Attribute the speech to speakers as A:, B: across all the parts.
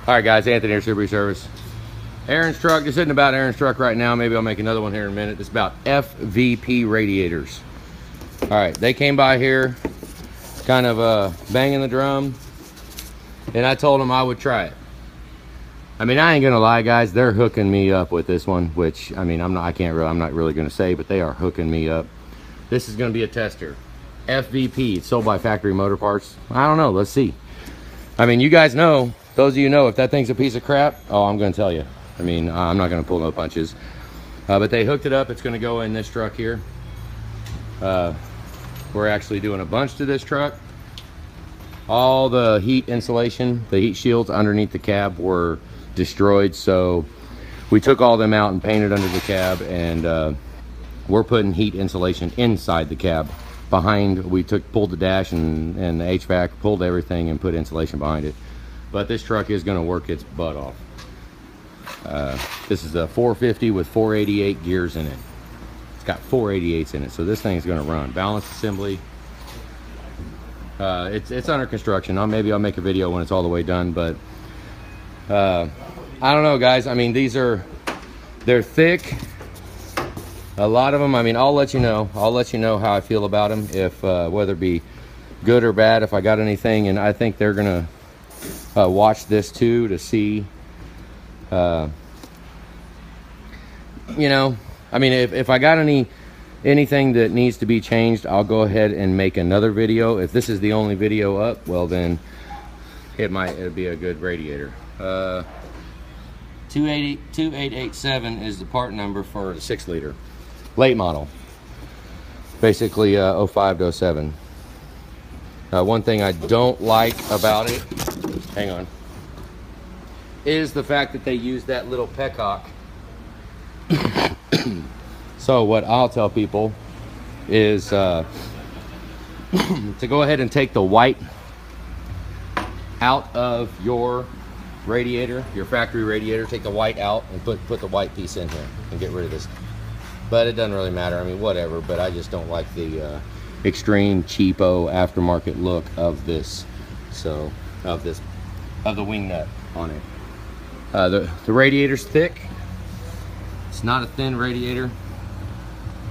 A: All right, guys, Anthony here, Super Service. Aaron's truck, just sitting about Aaron's truck right now. Maybe I'll make another one here in a minute. It's about FVP radiators. All right, they came by here, kind of banging the drum, and I told them I would try it. I mean, I ain't gonna lie, guys, they're hooking me up with this one, which, I mean, I'm not really gonna say, but they are hooking me up. This is gonna be a tester. FVP, it's sold by Factory Motor Parts. I don't know, let's see. I mean, you guys know, those of you know, if that thing's a piece of crap, oh, I'm gonna tell you. I mean, I'm not gonna pull no punches. But they hooked it up, it's gonna go in this truck here. We're actually doing a bunch to this truck. All the heat insulation, the heat shields underneath the cab were destroyed, so we took all them out and painted under the cab, and we're putting heat insulation inside the cab. We pulled the dash and the HVAC, pulled everything and put insulation behind it. But this truck is gonna work its butt off. This is a 450 with 488 gears in it. It's got 488s in it, so this thing's gonna run. Balance assembly. It's under construction. Maybe I'll make a video when it's all the way done, but I don't know, guys. I mean, they're thick. A lot of them, I mean, I'll let you know how I feel about them, if whether it be good or bad, if I got anything. And I think they're gonna watch this too to see, you know, I mean, if I got anything that needs to be changed, I'll go ahead and make another video. If this is the only video up, well then it'll be a good radiator. 2887 is the part number for the 6 liter late model, basically 05 to 07. One thing I don't like about it, hang on, is the fact that they use that little petcock. So what I'll tell people is to go ahead and take the white out of your radiator, your factory radiator. Take the white out and put the white piece in here and get rid of this. But it doesn't really matter, I mean, whatever, but I just don't like the extreme cheapo aftermarket look of this, so of the wing nut on it. The radiator's thick. It's not a thin radiator.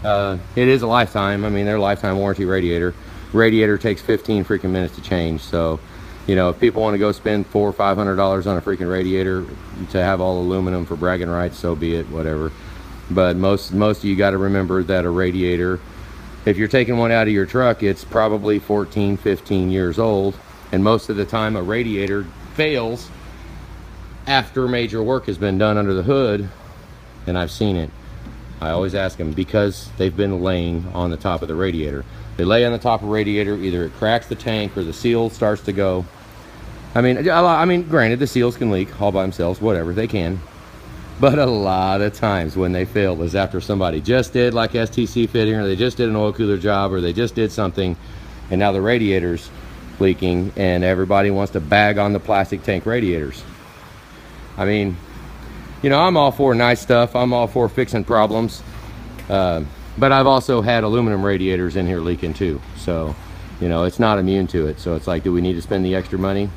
A: It is a lifetime. I mean, they're a lifetime warranty radiator. Radiator takes 15 freaking minutes to change, so you know, if people want to go spend $400 or $500 on a freaking radiator to have all aluminum for bragging rights, so be it, whatever. But most of you got to remember that a radiator, if you're taking one out of your truck, it's probably 14, 15 years old, and most of the time a radiator fails after major work has been done under the hood, and I've seen it. I always ask them, because they've been laying on the top of the radiator. They lay on the top of the radiator, either it cracks the tank or the seal starts to go. I mean, granted, the seals can leak all by themselves, whatever, they can. But a lot of times when they fail is after somebody just did like STC fitting, or they just did an oil cooler job, or they just did something, and now the radiator's leaking, and everybody wants to bag on the plastic tank radiators. I mean, you know, I'm all for nice stuff. I'm all for fixing problems. But I've also had aluminum radiators in here leaking too. So, you know, it's not immune to it. So it's like, do we need to spend the extra money?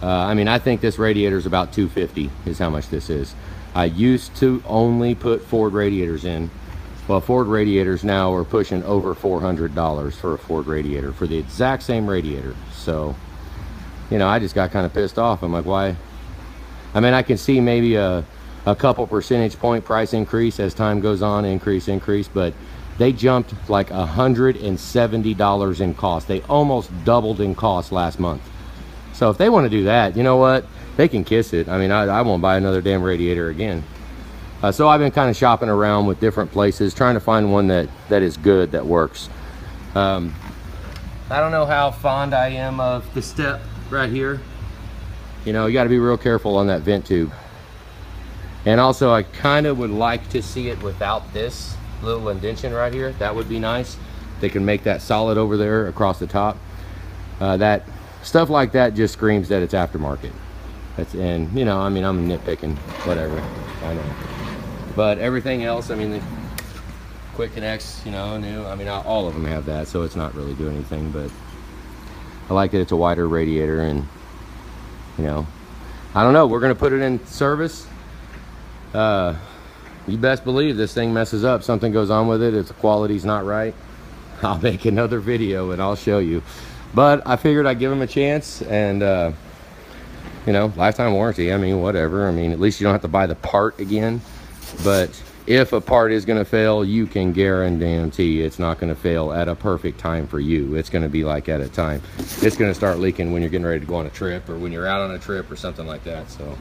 A: I mean, I think this radiator is about $250 is how much this is. I used to only put Ford radiators in. Well, Ford radiators now are pushing over $400 for a Ford radiator for the exact same radiator. So, you know, I just got kind of pissed off. I'm like, why? I mean, I can see maybe a couple percentage point price increase as time goes on, increase, but they jumped like $170 in cost. They almost doubled in cost last month. So if they want to do that, you know what? They can kiss it. I mean, I won't buy another damn radiator again. So I've been kind of shopping around with different places, trying to find one that is good, that works. I don't know how fond I am of the step right here. You know, you got to be real careful on that vent tube. And also, I kind of would like to see it without this little indentation right here. That would be nice. They can make that solid over there across the top. That stuff like that just screams that it's aftermarket. And you know, I mean, I'm nitpicking, whatever, I know. But everything else, I mean, the quick connects, you know, new. I mean, all of them have that, so it's not really doing anything. But I like that it's a wider radiator, and you know, I don't know. We're going to put it in service. You best believe this thing messes up. Something goes on with it. If the quality's not right, I'll make another video and I'll show you. But I figured I'd give them a chance, and you know, lifetime warranty. I mean, whatever. I mean, at least you don't have to buy the part again. But if a part is going to fail, you can guarantee it's not going to fail at a perfect time for you. It's going to be like at a time. It's going to start leaking when you're getting ready to go on a trip, or when you're out on a trip or something like that. So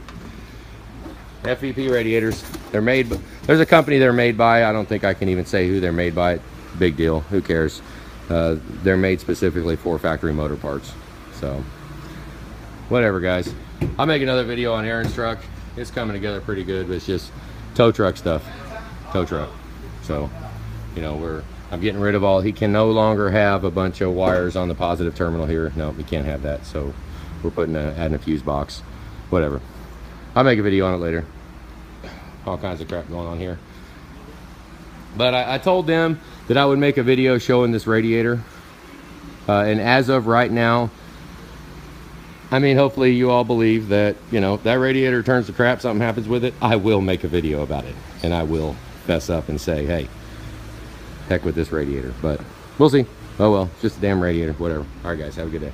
A: FMP radiators, they're made, there's a company they're made by. I don't think I can even say who they're made by. Big deal, who cares? They're made specifically for factory motor parts. So whatever, guys. I'll make another video on Aaron's truck. It's coming together pretty good, but it's just tow truck stuff. Tow truck. So, you know, I'm getting rid of all. He can no longer have a bunch of wires on the positive terminal here. No, we can't have that. So we're adding a fuse box. Whatever. I'll make a video on it later. All kinds of crap going on here. But I told them that I would make a video showing this radiator. And as of right now, I mean, hopefully you all believe that, you know, if that radiator turns to crap, something happens with it, I will make a video about it. And I will fess up and say, hey, heck with this radiator. But we'll see. Oh well, just a damn radiator, whatever. All right, guys, have a good day.